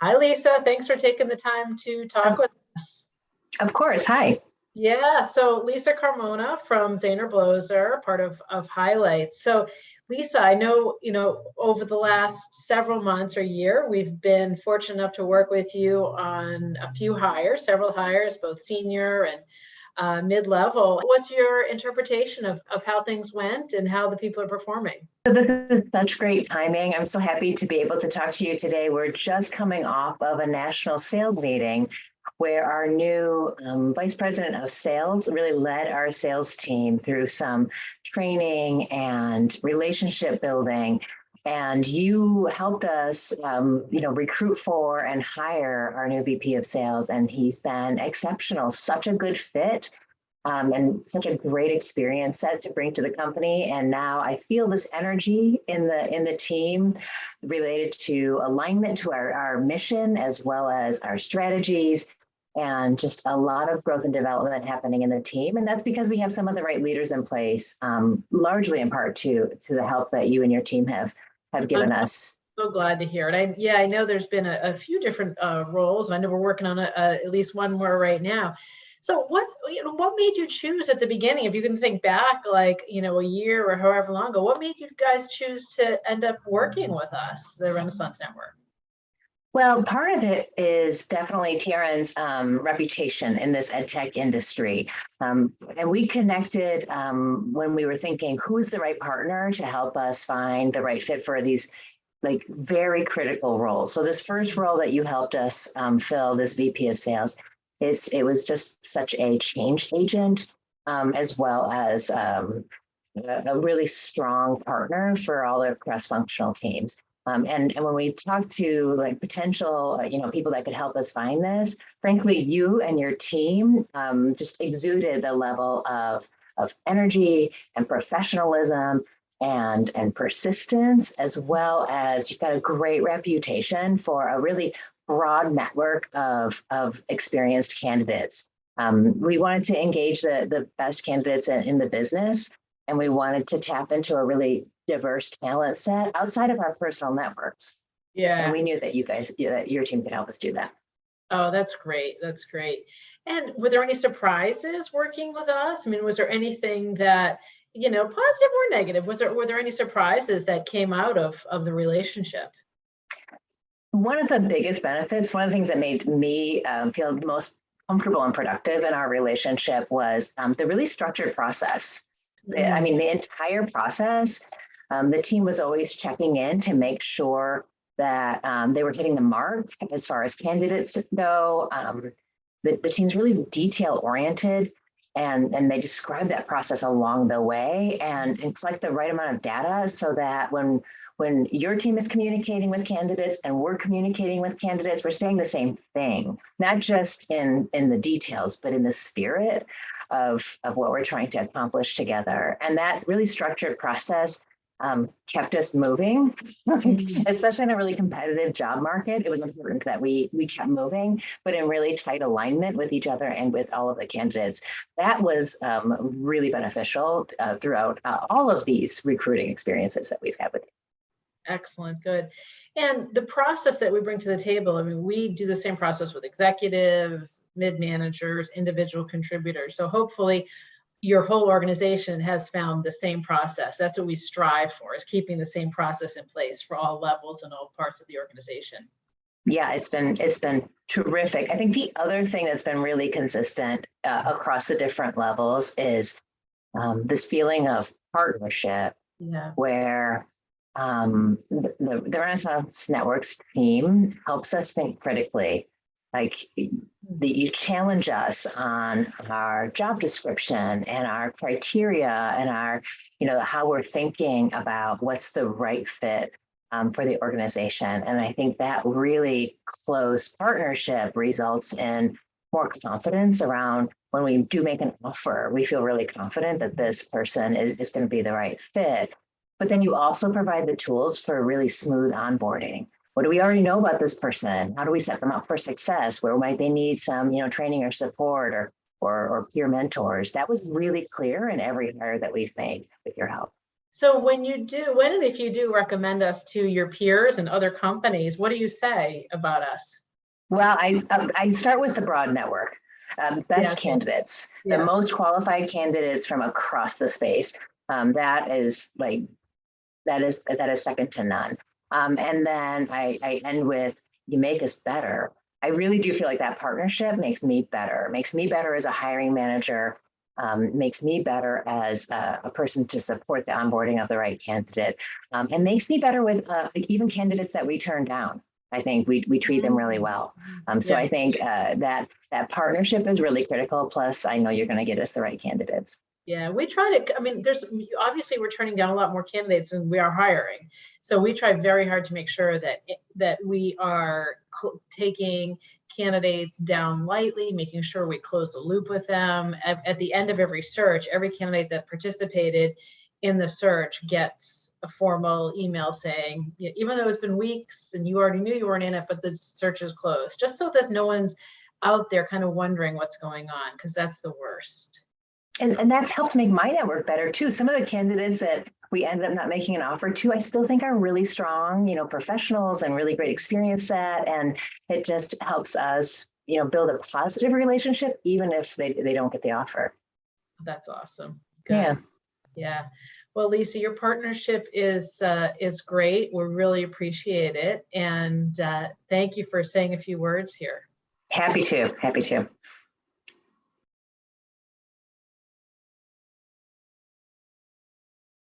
Hi, Lisa. Thanks for taking the time to talk Of, with us. of course. Hi. Yeah, so Lisa Carmona from Zaner-Bloser, part of Highlights. So, Lisa, I know, over the last several months or year, we've been fortunate enough to work with you on a few hires, several hires, both senior and mid-level. What's your interpretation of how things went and how the people are performing? So this is such great timing. I'm so happy to be able to talk to you today. We're just coming off of a national sales meeting where our new vice president of sales really led our sales team through some training and relationship building. And you helped us, recruit for and hire our new VP of sales. And he's been exceptional, such a good fit, and such a great experience set to bring to the company. And now I feel this energy in the team related to alignment to our mission as well as our strategies, and just a lot of growth and development happening in the team. And that's because we have some of the right leaders in place, largely in part to the help that you and your team have I'm given us. so glad to hear it. I know there's been a few different roles. I know we're working on at least one more right now. So what made you choose at the beginning? If you can think back, like, a year or however long ago, what made you guys choose to end up working with us, the Renaissance Network? Well, part of it is definitely TRN's reputation in this ed tech industry. And we connected when we were thinking who's the right partner to help us find the right fit for these like very critical roles. So this first role that you helped us fill, this VP of sales, it was just such a change agent, as well as a really strong partner for all the cross-functional teams. And when we talk to like potential, people that could help us find this, frankly, you and your team just exuded the level of energy and professionalism and persistence, as well as you've got a great reputation for a really broad network of experienced candidates. We wanted to engage the best candidates in the business, and we wanted to tap into a really diverse talent set outside of our personal networks. And Yeah. we knew that that your team could help us do that. Oh, that's great. That's great. And were there any surprises working with us? I mean, was there anything that, positive or negative? Were there any surprises that came out of the relationship? One of the biggest benefits, one of the things that made me feel most comfortable and productive in our relationship was the really structured process. I Mm, mean, the entire process, the team was always checking in to make sure that they were hitting the mark as far as candidates go. The team's really detail oriented, and they describe that process along the way and collect the right amount of data so that when your team is communicating with candidates and we're communicating with candidates, we're saying the same thing, not just in the details, but in the spirit of what we're trying to accomplish together. And that really structured process kept us moving, mm. especially in a really competitive job market. It was important that we kept moving, but in really tight alignment with each other and with all of the candidates. That was really beneficial throughout all of these recruiting experiences that we've had with. Excellent, good. And the process that we bring to the table, I mean, we do the same process with executives, mid-managers, individual contributors. So hopefully your whole organization has found the same process. That's what we strive for, is keeping the same process in place for all levels and all parts of the organization. Yeah, it's been terrific. I think the other thing that's been really consistent across the different levels is this feeling of partnership, Yeah. where the Renaissance Networks team helps us think critically. Like you challenge us on our job description and our criteria and our, how we're thinking about what's the right fit for the organization. And I think that really close partnership results in more confidence around when we do make an offer. We feel really confident that this person is going to be the right fit. But then you also provide the tools for really smooth onboarding. What do we already know about this person? How do we set them up for success? Where might they need some, training or support or peer mentors? That was really clear in every hire that we've made with your help. So when and if you do recommend us to your peers and other companies, what do you say about us? Well, I start with the broad network, Yeah, best candidates, the yeah, most qualified candidates from across the space. That is like that is second to none. And then I end with you make us better. I really do feel like that partnership makes me better as a hiring manager, makes me better as a person to support the onboarding of the right candidate, and makes me better with even candidates that we turn down. I think we treat them really well. So yeah. I think that partnership is really critical. Plus, I know you're going to get us the right candidates. Yeah, we try to, I mean, there's obviously we're turning down a lot more candidates than we are hiring. So we try very hard to make sure that we are taking candidates down lightly, making sure we close the loop with them. At the end of every search, every candidate that participated in the search gets a formal email saying, even though it's been weeks and you already knew you weren't in it, but the search is closed, just so that no one's out there kind of wondering what's going on, because that's the worst. And that's helped make my network better too. Some of the candidates that we ended up not making an offer to, I still think are really strong, professionals and really great experience set. And it just helps us, build a positive relationship, even if they don't get the offer. That's awesome. Yeah. Good. Yeah. Well, Lisa, your partnership is great. We really appreciate it, and thank you for saying a few words here. Happy to. Happy to.